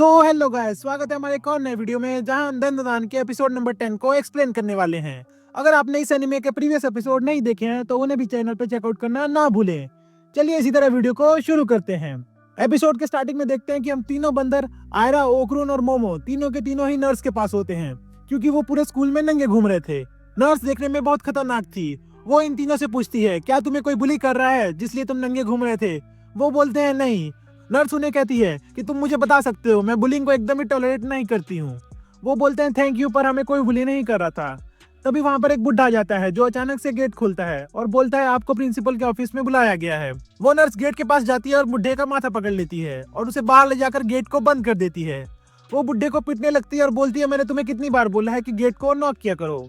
Hello guys, स्वागत है हमारे एक और नए वीडियो में जहां हम दंदनान के एपिसोड नंबर 10 को एक्सप्लेन करने वाले हैं। अगर आपने इस एनिमे के प्रीवियस एपिसोड नहीं देखे हैं तो उन्हें भी चैनल पे चेकआउट करना ना भूलें। चलिए इसी तरह वीडियो को शुरू करते हैं। एपिसोड के स्टार्टिंग में देखते हैं कि हम तीनों बंदर आयरा, ओकरून और मोमो तीनों के तीनों ही नर्स के पास होते हैं क्योंकि वो पूरे स्कूल में नंगे घूम रहे थे। नर्स देखने में बहुत खतरनाक थी। वो इन तीनों से पूछती है, क्या तुम्हें कोई बुली कर रहा है जिसलिए तुम नंगे घूम रहे थे? वो बोलते हैं नहीं। नर्स उन्हें कहती है कि तुम मुझे बता सकते हो, मैं बुलिंग को एकदम ही टॉलरेट नहीं करती हूँ। वो बोलते हैं थैंक यू, पर हमें कोई बुली नहीं कर रहा था। तभी वहां पर एक बुढ़ा आ जाता है जो अचानक से गेट खोलता है और बोलता है आपको प्रिंसिपल के ऑफिस में बुलाया गया है। वो नर्स गेट के पास जाती है और बुढ़े का माथा पकड़ लेती है और उसे बाहर ले जाकर गेट को बंद कर देती है। वो बुढ़े को पीटने लगती है और बोलती है मैंने तुम्हें कितनी बार बोला है कि गेट को नॉक किया करो।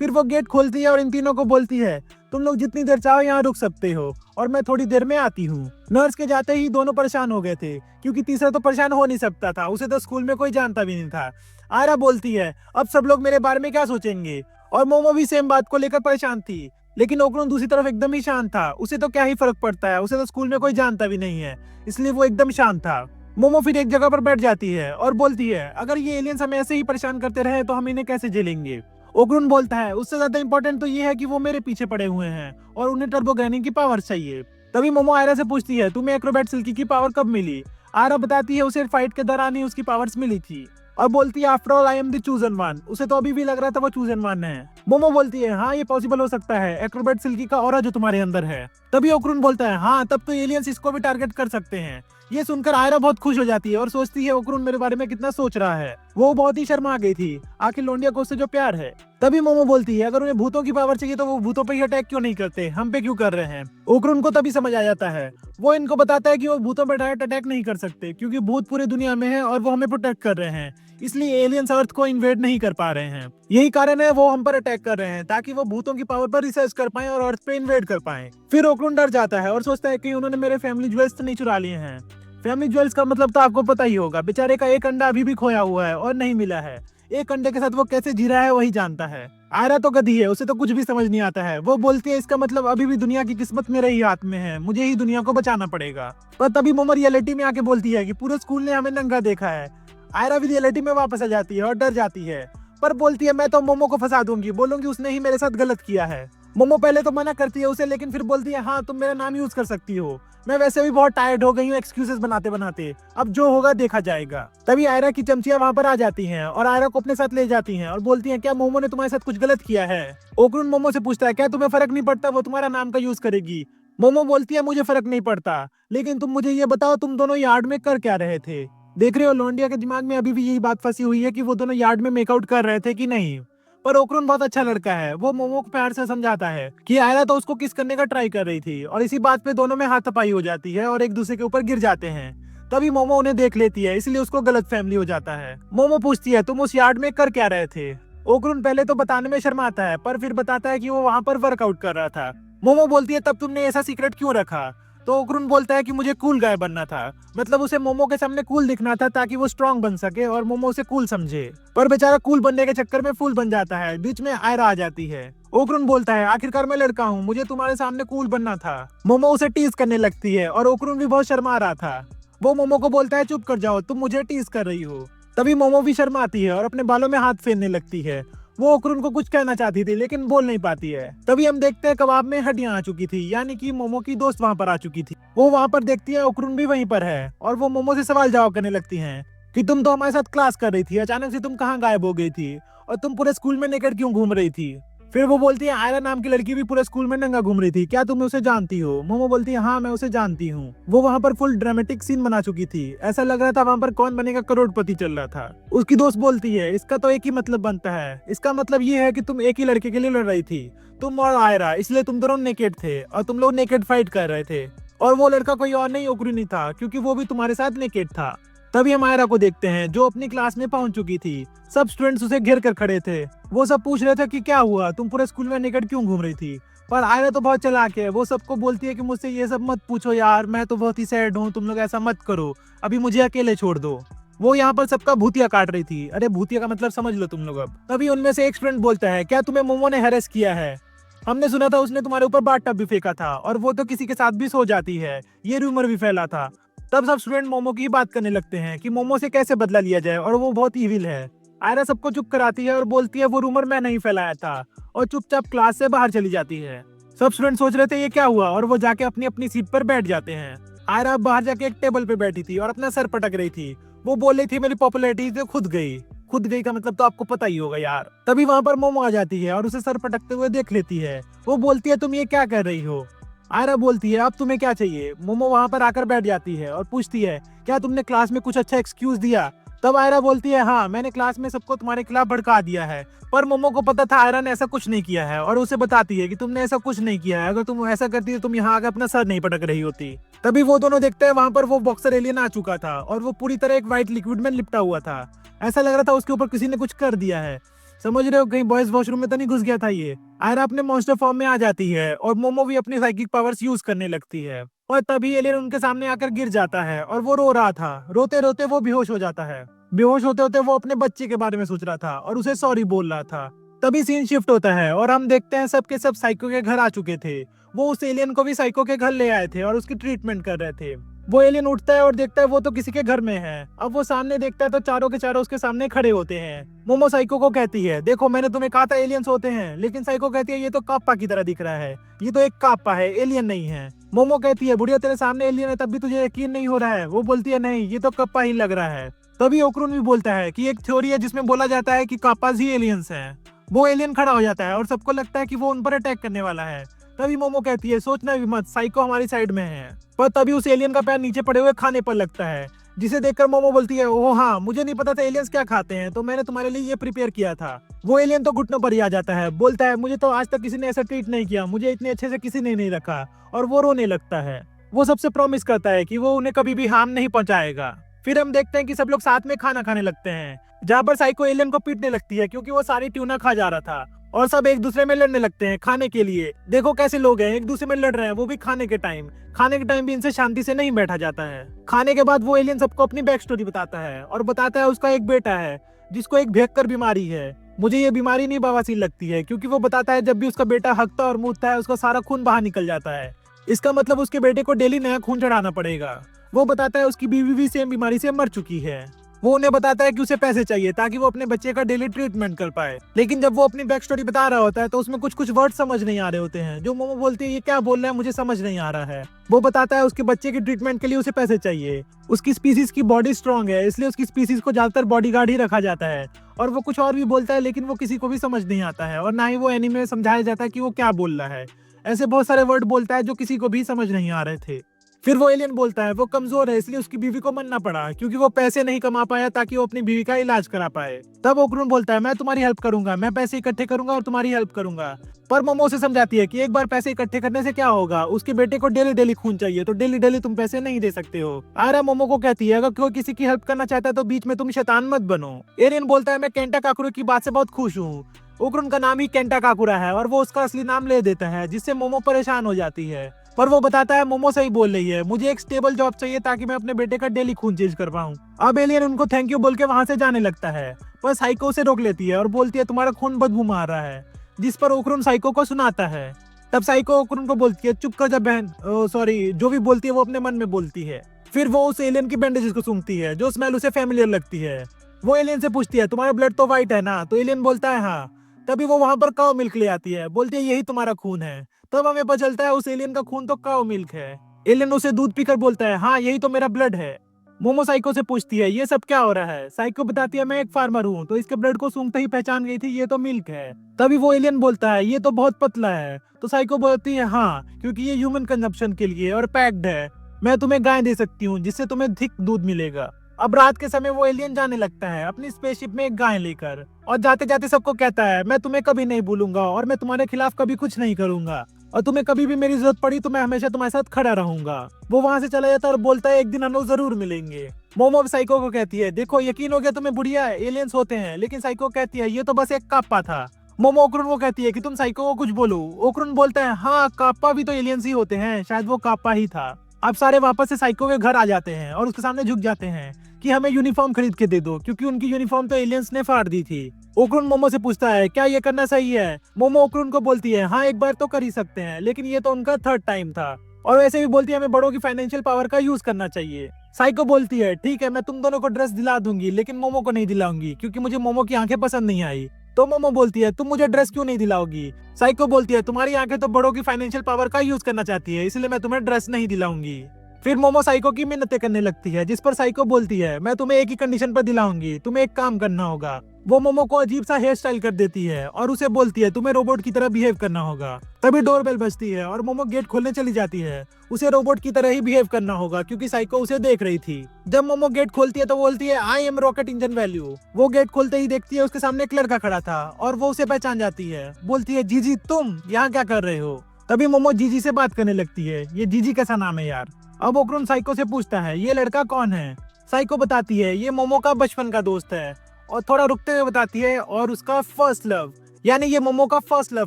फिर वो गेट खोलती है और इन तीनों को बोलती है तुम लोग जितनी देर चाहो यहाँ रुक सकते हो और मैं थोड़ी देर में आती हूँ। नर्स के जाते ही दोनों परेशान हो गए थे क्योंकि तीसरा तो परेशान हो नहीं सकता था, उसे तो स्कूल में कोई जानता भी नहीं था। आयरा बोलती है अब सब लोग मेरे बारे में क्या सोचेंगे, और मोमो भी सेम बात को लेकर परेशान थी। लेकिन ओकरून दूसरी तरफ एकदम ही शांत था, उसे तो क्या ही फर्क पड़ता है, उसे तो स्कूल में कोई जानता भी नहीं है, इसलिए वो एकदम शांत था। मोमो फिर एक जगह पर बैठ जाती है और बोलती है अगर ये एलियंस हमें ऐसे ही परेशान करते रहे तो हम इन्हें कैसे झेलेंगे। ओकरून बोलता है उससे ज्यादा इंपॉर्टेंट तो ये है कि वो मेरे पीछे पड़े हुए हैं और उन्हें टर्बो ग्रैनिंग की पावर चाहिए। तभी मोमो आयरा से पूछती है तुम्हें एक्रोबैट सिल्की की पावर कब मिली? आयरा बताती है उसे फाइट के दौरान ही उसकी पावर्स मिली थी और बोलती है after all I am the chosen one. उसे तो अभी भी लग रहा था वो चूजन वन है। मोमो बोलती है हाँ ये पॉसिबल हो सकता है, एक्रोबैट सिल्की का ऑरा जो तुम्हारे अंदर है। तभी ओकरून बोलता है हाँ तब तो एलियंस इसको भी टारगेट कर सकते हैं। ये सुनकर आयरा बहुत खुश हो जाती है और सोचती है ओकरून मेरे बारे में कितना सोच रहा है। वो बहुत ही शर्मा गई थी, आखिर लोंडिया को उससे जो प्यार है। तभी मोमो बोलती है अगर उन्हें भूतों की पावर चाहिए तो वो भूतों पे ही अटैक क्यों नहीं करते, हम पे क्यों कर रहे हैं। ओकरून को तभी समझ आ जाता है। वो इनको बताता है कि वो भूतों पे डायरेक्ट अटैक नहीं कर सकते क्योंकि भूत पूरी दुनिया में है और वो हमें प्रोटेक्ट कर रहे हैं, इसलिए एलियंस अर्थ को इन्वेड नहीं कर पा रहे हैं। यही कारण है वो हम पर अटैक कर रहे हैं ताकि वो भूतों की पावर पर रिसर्च कर पाए और अर्थ पे इन्वेड कर पाए। फिर ओकरून डर जाता है और सोचता है कि उन्होंने मेरे फैमिली ज्वेल्स तो नहीं चुरा लिए हैं। फैमिली ज्वेल्स का मतलब तो आपको पता ही होगा, बेचारे का एक अंडा अभी भी खोया हुआ है और नहीं मिला है। एक अंडे के साथ वो कैसे जी रहा है वही जानता है। आयरा तो गधी है, उसे तो कुछ भी समझ नहीं आता है। वो बोलती है इसका मतलब अभी भी दुनिया की किस्मत मेरे ही हाथ में है, मुझे ही दुनिया को बचाना पड़ेगा। पर तभी मोमो रियलिटी में आके बोलती है कि पूरे स्कूल ने हमें नंगा देखा है। आयरा भी रियलिटी में वापस आ जाती है और डर जाती है, पर बोलती है मैं तो मोमो को फंसा दूंगी, बोलूंगी उसने ही मेरे साथ गलत किया है। मोमो पहले तो मना करती है उसे, लेकिन फिर बोलती है हाँ तुम मेरा नाम यूज कर सकती हो, मैं वैसे भी बहुत टायर्ड हो गई हूँ एक्सक्यूजेस बनाते बनाते, अब जो होगा देखा जाएगा। तभी आयरा की चमचियां वहां पर आ जाती हैं और आयरा को अपने साथ ले जाती हैं और बोलती हैं क्या मोमो ने तुम्हारे साथ कुछ गलत किया है? ओकरून मोमो से पूछता है क्या तुम्हें फर्क नहीं पड़ता वो तुम्हारा नाम का यूज करेगी? मोमो बोलती है मुझे फर्क नहीं पड़ता, लेकिन तुम मुझे ये बताओ तुम दोनों यार्ड में कर क्या रहे थे? देख रहे हो लोंडिया के दिमाग में अभी भी यही बात फंसी हुई है कि वो दोनों यार्ड में मेकआउट कर रहे थे कि नहीं। पर ओकरून बहुत अच्छा लड़का है, वो मोमो को प्यार से समझाता है कि आयरा तो उसको किस करने का ट्राई कर रही थी और इसी बात पे दोनों में हाथापाई हो जाती है और एक दूसरे के ऊपर गिर जाते हैं। तभी मोमो उन्हें देख लेती है, इसलिए उसको गलत फैमिली हो जाता है। मोमो पूछती है तुम उस यार्ड में कर क्या रहे थे? ओकरून पहले तो बताने में शर्माता है पर फिर बताता है कि वो वहां पर वर्कआउट कर रहा था। मोमो बोलती है तब तुमने ऐसा सीक्रेट क्यों रखा? तो ओकरून बोलता है कि मुझे कूल गाय बनना था, मतलब उसे मोमो के सामने कूल दिखना था ताकि वो स्ट्रांग बन सके और मोमो उसे कूल समझे। पर बेचारा कूल बनने के चक्कर में फूल बन जाता है। बीच में आयरा आ जाती है। ओकरून बोलता है आखिरकार मैं लड़का हूँ, मुझे तुम्हारे सामने कूल बनना था। मोमो उसे टीज करने लगती है और ओकरून भी बहुत शर्मा रहा था। वो मोमो को बोलता है चुप कर जाओ, तुम मुझे टीज कर रही हो। तभी मोमो भी शर्माती है और अपने बालों में हाथ फेरने लगती है। वो ओकरून को कुछ कहना चाहती थी लेकिन बोल नहीं पाती है। तभी हम देखते हैं कबाब में हड्डियां आ चुकी थी, यानी कि मोमो की दोस्त वहां पर आ चुकी थी। वो वहां पर देखती है ओकरून भी वहीं पर है और वो मोमो से सवाल जवाब करने लगती हैं कि तुम तो हमारे साथ क्लास कर रही थी, अचानक से तुम कहाँ गायब हो गई थी और तुम पूरे स्कूल में नेकेड क्यों घूम रही थी? फिर वो बोलती है आयरा नाम की लड़की भी पूरे स्कूल में नंगा घूम रही थी, क्या तुम उसे जानती हो? मोमो बोलती है हाँ मैं उसे जानती हूँ। वो वहाँ पर फुल ड्रामेटिक सीन बना चुकी थी, ऐसा लग रहा था वहाँ पर कौन बनेगा करोड़पति चल रहा था। उसकी दोस्त बोलती है इसका तो एक ही मतलब बनता है, इसका मतलब ये है कि तुम एक ही लड़के के लिए लड़ रही थी, तुम और आयरा, इसलिए तुम दोनों नेकेड थे और तुम लोग नेकेड फाइट कर रहे थे और वो लड़का कोई और नहीं ओकरून ही था क्योंकि वो भी तुम्हारे साथ नेकेड था। तभी हम आयरा को देखते हैं जो अपनी क्लास में पहुंच चुकी थी। सब स्टूडेंट्स उसे घेर कर खड़े थे, वो सब पूछ रहे थे कि क्या हुआ, तुम पूरे स्कूल में नेकेड क्यों घूम रही थी? पर आयरा तो बहुत चालाक है, वो सबको बोलती है कि मुझसे ये सब मत पूछो यार, मैं तो बहुत ही सैड हूँ, तुम लोग ऐसा मत करो, अभी मुझे अकेले छोड़ दो। वो यहाँ पर सबका भूतिया काट रही थी। अरे भूतिया का मतलब समझ लो तुम लोग अब। तभी उनमें से एक स्टूडेंट बोलता है क्या तुम्हें मोमो ने हैरेस किया है? हमने सुना था उसने तुम्हारे ऊपर बाथ टब भी फेंका था और वो तो किसी के साथ भी सो जाती है, ये रूमर भी फैला था। तब सब स्टूडेंट मोमो की बात करने लगते हैं कि मोमो से कैसे बदला लिया जाए और वो बहुत इविल है। आयरा सबको चुप कराती है और बोलती है वो रूमर मैं नहीं फैलाया था, और चुपचाप क्लास से बाहर चली जाती है। सब स्टूडेंट सोच रहे थे ये क्या हुआ, और वो जाके अपनी अपनी सीट पर बैठ जाते हैं। आयरा बाहर जाके एक टेबल पे बैठी थी और अपना सर पटक रही थी। वो बोल रही थी मेरी पॉपुलैरिटी से खुद गई। खुद गई का मतलब तो आपको पता ही होगा यार। तभी वहां पर मोमो आ जाती है और उसे सर पटकते हुए देख लेती है। वो बोलती है तुम ये क्या कर रही हो। आयरा बोलती है अब तुम्हें क्या चाहिए। मोमो वहां पर आकर बैठ जाती है और पूछती है क्या तुमने क्लास में कुछ अच्छा एक्सक्यूज दिया। तब आयरा बोलती है हाँ मैंने क्लास में सबको तुम्हारे खिलाफ भड़का दिया है। पर मोमो को पता था आयरा ने ऐसा कुछ नहीं किया है और उसे बताती है कि तुमने ऐसा कुछ नहीं किया है, अगर तुम ऐसा करती तो तुम यहाँ आकर अपना सर नहीं पटक रही होती। तभी वो दोनों देखते हैं वहां पर वो बॉक्सर एलियन आ चुका था और वो पूरी तरह एक व्हाइट लिक्विड में लिपटा हुआ था। ऐसा लग रहा था उसके ऊपर किसी ने कुछ कर दिया है। समझ रहे हो कहीं बॉयज वॉशरूम में तो नहीं घुस गया था ये। आयरा अपने मॉन्स्टर फॉर्म में आ जाती है और मोमो भी अपनी साइकिक पावर्स यूज करने लगती है। और तभी एलियन उनके सामने आकर गिर जाता है और वो रो रहा था। रोते रोते वो बेहोश हो जाता है। बेहोश होते होते वो अपने बच्चे के बारे में सोच रहा था और उसे सॉरी बोल रहा था। तभी सीन शिफ्ट होता है और हम देखते हैं सब के सब साइको के घर आ चुके थे। वो उस एलियन को भी साइको के घर ले आए थे और उसकी ट्रीटमेंट कर रहे थे। वो एलियन उठता है और देखता है वो तो किसी के घर में है। अब वो सामने देखता है तो चारों के चारों उसके सामने खड़े होते हैं। मोमो साइको को कहती है देखो मैंने तुम्हें कहा था एलियंस होते हैं, लेकिन साइको कहती है ये तो काप्पा की तरह दिख रहा है, ये तो एक काप्पा है, एलियन नहीं है। मोमो कहती है बुढ़िया तेरे सामने एलियन है तब भी तुझे यकीन नहीं हो रहा है। वो बोलती है नहीं ये तो कप्पा ही लग रहा है। तभी ओक्रून भी बोलता है कि एक थ्योरी है जिसमें बोला जाता है कि काप्पास ही एलियंस हैं। वो एलियन खड़ा हो जाता है और सबको लगता है कि वो उन पर अटैक करने वाला है। तभी मोमो कहती है सोचना भी मत, साइको हमारी साइड में है। पर तभी उस एलियन का पैर नीचे पड़े हुए खाने पर लगता है, जिसे देखकर मोमो बोलती है ओह हाँ मुझे नहीं पता था एलियंस क्या खाते हैं, तो मैंने तुम्हारे लिए ये प्रिपेयर किया था। वो एलियन तो घुटनों पर ही आ जाता है, बोलता है मुझे तो आज तक किसी ने ऐसा ट्रीट नहीं किया, मुझे इतने अच्छे से किसी ने नहीं रखा। और वो रोने लगता है। वो सबसे प्रॉमिस करता है कि वो उन्हें कभी भी हार्म नहीं पहुंचाएगा। फिर हम देखते हैं कि सब लोग साथ में खाना खाने लगते हैं, जहाँ पर साइको एलियन को पीटने लगती है क्योंकि वो सारी ट्यूना खा जा रहा था। और सब एक दूसरे में लड़ने लगते हैं खाने के लिए। देखो कैसे लोग हैं एक दूसरे में लड़ रहे हैं, वो भी खाने के टाइम। खाने के टाइम भी इनसे शांति से नहीं बैठा जाता है। खाने के बाद वो एलियन सबको अपनी बैक स्टोरी बताता है और बताता है उसका एक बेटा है जिसको एक भयंकर बीमारी है। मुझे ये बीमारी नहीं बवासीर लगती है, क्योंकि वो बताता है जब भी उसका बेटा हकता और मूतता है उसका सारा खून बाहर निकल जाता है। इसका मतलब उसके बेटे को डेली नया खून चढ़ाना पड़ेगा। वो बताता है उसकी बीवी भी सेम बीमारी से मर चुकी है। वो उन्हें बताता है कि उसे पैसे चाहिए ताकि वो अपने बच्चे का डेली ट्रीटमेंट कर पाए। लेकिन जब वो अपनी बैक स्टोरी बता रहा होता है तो उसमें कुछ कुछ वर्ड समझ नहीं आ रहे होते हैं, जो मोमो बोलती है ये क्या बोल रहा है मुझे समझ नहीं आ रहा है। वो बताता है उसके बच्चे की ट्रीटमेंट के लिए उसे पैसे चाहिए। उसकी स्पीसीज की बॉडी स्ट्रांग है, इसलिए उसकी स्पीसीज को ज्यादातर बॉडीगार्ड ही रखा जाता है। और वो कुछ और भी बोलता है लेकिन वो किसी को भी समझ नहीं आता है और ना ही वो एनीमे में समझाया जाता है कि वो क्या बोल रहा है। ऐसे बहुत सारे वर्ड बोलता है जो किसी को भी समझ नहीं आ रहे थे। फिर वो एलियन बोलता है वो कमजोर है इसलिए उसकी बीवी को मरना पड़ा, क्योंकि वो पैसे नहीं कमा पाया ताकि वो अपनी बीवी का इलाज करा पाए। तब ओक्रून बोलता है मैं तुम्हारी हेल्प करूंगा, मैं पैसे इकट्ठे करूंगा और तुम्हारी हेल्प करूंगा। पर मोमो उसे समझाती है कि एक बार पैसे इकट्ठे करने से क्या होगा, उसके बेटे को डेली डेली खून चाहिए, तो डेली डेली तुम पैसे नहीं दे सकते हो। आयरा मोमो को कहती है अगर कोई किसी की हेल्प करना चाहता है तो बीच में तुम शैतान मत बनो। एलियन बोलता है मैं केंटा काकुरो की बात से बहुत खुश हूँ। ओक्रून का नाम ही केंटा काकुरा है और वो उसका असली नाम ले देता है, जिससे मोमो परेशान हो जाती है। पर वो बताता है मोमो सही बोल रही है, मुझे एक स्टेबल जॉब चाहिए ताकि मैं अपने बेटे का डेली खून चेंज कर पाऊँ। अब एलियन उनको थैंक यू बोल के वहां से जाने लगता है, पर साइको उसे रोक लेती है और बोलती है तुम्हारा खून बदबू मार रहा है, जिस पर ओक्रून साइको को सुनाता है। तब साइको ओक्रून को बोलती है चुप कर जा बहन, सॉरी जो भी बोलती है वो अपने मन में बोलती है। फिर वो उस एलियन की बैंडेजेस को सूंघती है जो स्मेल उसे फेमिलियर लगती है। वो एलियन से पूछती है तुम्हारा ब्लड तो व्हाइट है ना, तो एलियन बोलता है हाँ। तभी वो वहां पर काऊ मिल्क ले आती है, बोलती है यही तुम्हारा खून है। तब हमें पता चलता है उस एलियन का खून तो काऊ मिल्क है। एलियन उसे दूध पीकर बोलता है हाँ यही तो मेरा ब्लड है। मोमो साइको से पूछती है ये सब क्या हो रहा है। साइको बताती है मैं एक फार्मर हूँ, तो इसके ब्लड को सूंघते ही पहचान गई थी ये तो मिल्क है। तभी वो एलियन बोलता है ये तो बहुत पतला है। तो साइको बोलती है हाँ क्योंकि ये ह्यूमन कंजप्शन के लिए और पैक्ड है, मैं तुम्हें गाय दे सकती हूँ जिससे तुम्हें थिक दूध मिलेगा। अब रात के समय वो एलियन जाने लगता है अपनी स्पेसशिप में एक गाय लेकर, और जाते जाते सबको कहता है मैं तुम्हें कभी नहीं भूलूंगा और मैं तुम्हारे खिलाफ कभी कुछ नहीं करूंगा, और तुम्हें कभी भी मेरी जरूरत पड़ी तो मैं हमेशा तुम्हारे साथ खड़ा रहूंगा। वो वहां से चला जाता है और बोलता है एक दिन हम लोग जरूर मिलेंगे। मोमो साइको को कहती है देखो यकीन हो गया तुम्हें बुढ़िया, एलियंस होते हैं। लेकिन साइको कहती है ये तो बस एक काप्पा था। मोमो ओक्रून को कहती है कि तुम साइको को कुछ बोलो। ओक्रून बोलता है हाँ काप्पा भी तो एलियंस ही होते हैं, शायद वो काप्पा ही था। अब सारे वापस से साइको के घर आ जाते हैं और उसके सामने झुक जाते हैं कि हमें यूनिफॉर्म खरीद के दे दो, क्योंकि उनकी यूनिफॉर्म तो एलियंस ने फाड़ दी थी। ओक्रून मोमो से पूछता है क्या ये करना सही है। मोमो ओक्रून को बोलती है हाँ एक बार तो कर ही सकते हैं, लेकिन ये तो उनका थर्ड टाइम था। और वैसे भी बोलती है हमें बड़ों की फाइनेंशियल पावर का यूज करना चाहिए। साइको बोलती है ठीक है मैं तुम दोनों को ड्रेस दिला दूंगी लेकिन मोमो को नहीं दिलाऊंगी क्योंकि मुझे मोमो की आंखें पसंद नहीं आई। तो मोमो बोलती है तुम मुझे ड्रेस क्यों नहीं दिलाओगी। साइको बोलती है तुम्हारी आंखें तो बड़ों की फाइनेंशियल पावर का यूज करना चाहती है इसलिए मैं तुम्हें ड्रेस नहीं दिलाऊंगी। फिर मोमो साइको की मिन्नतें करने लगती है जिस पर साइको बोलती है मैं तुम्हें एक ही कंडीशन पर दिलाऊंगी, तुम्हें एक काम करना होगा। वो मोमो को अजीब सा हेयर स्टाइल कर देती है और उसे बोलती है तुम्हें रोबोट की तरह बिहेव करना होगा। तभी डोरबेल बजती है और मोमो गेट खोलने चली जाती है। उसे रोबोट की तरह ही बिहेव करना होगा क्योंकि साइको उसे देख रही थी। जब मोमो गेट खोलती है तो बोलती है I am rocket engine value. वो गेट खोलते ही देखती है उसके सामने एक लड़का खड़ा था और वो उसे पहचान जाती है। बोलती है जीजी तुम यहाँ क्या कर रहे हो। तभी मोमो जीजी से बात करने लगती है। ये जीजी कैसा नाम है यार। अब ओक्रून साइको से पूछता है ये लड़का कौन है। साइको बताती है ये मोमो का बचपन का दोस्त है और थोड़ा रुकते हुए बताती है और उसका फर्स्ट लव, यानी ये मोमो का फर्स्ट लव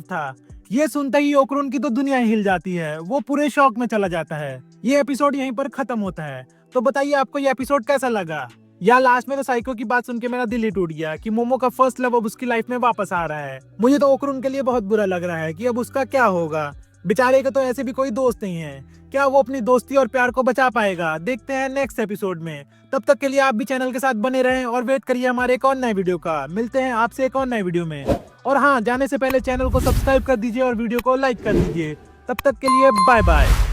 था। ये सुनते ही ओक्रून की तो दुनिया हिल जाती है, वो पूरे शौक में चला जाता है। ये एपिसोड यहीं पर खत्म होता है। तो बताइए आपको ये एपिसोड कैसा लगा। या लास्ट में तो साइको की बात सुन के मेरा दिल ही टूट गया कि मोमो का फर्स्ट लव अब उसकी लाइफ में वापस आ रहा है। मुझे तो ओक्रून के लिए बहुत बुरा लग रहा है कि अब उसका क्या होगा। बेचारे का तो ऐसे भी कोई दोस्त नहीं है, क्या वो अपनी दोस्ती और प्यार को बचा पाएगा। देखते हैं नेक्स्ट एपिसोड में। तब तक के लिए आप भी चैनल के साथ बने रहें और वेट करिए हमारे एक और नए वीडियो का। मिलते हैं आपसे एक और नए वीडियो में। और हाँ, जाने से पहले चैनल को सब्सक्राइब कर दीजिए और वीडियो को लाइक कर दीजिए। तब तक के लिए बाय बाय।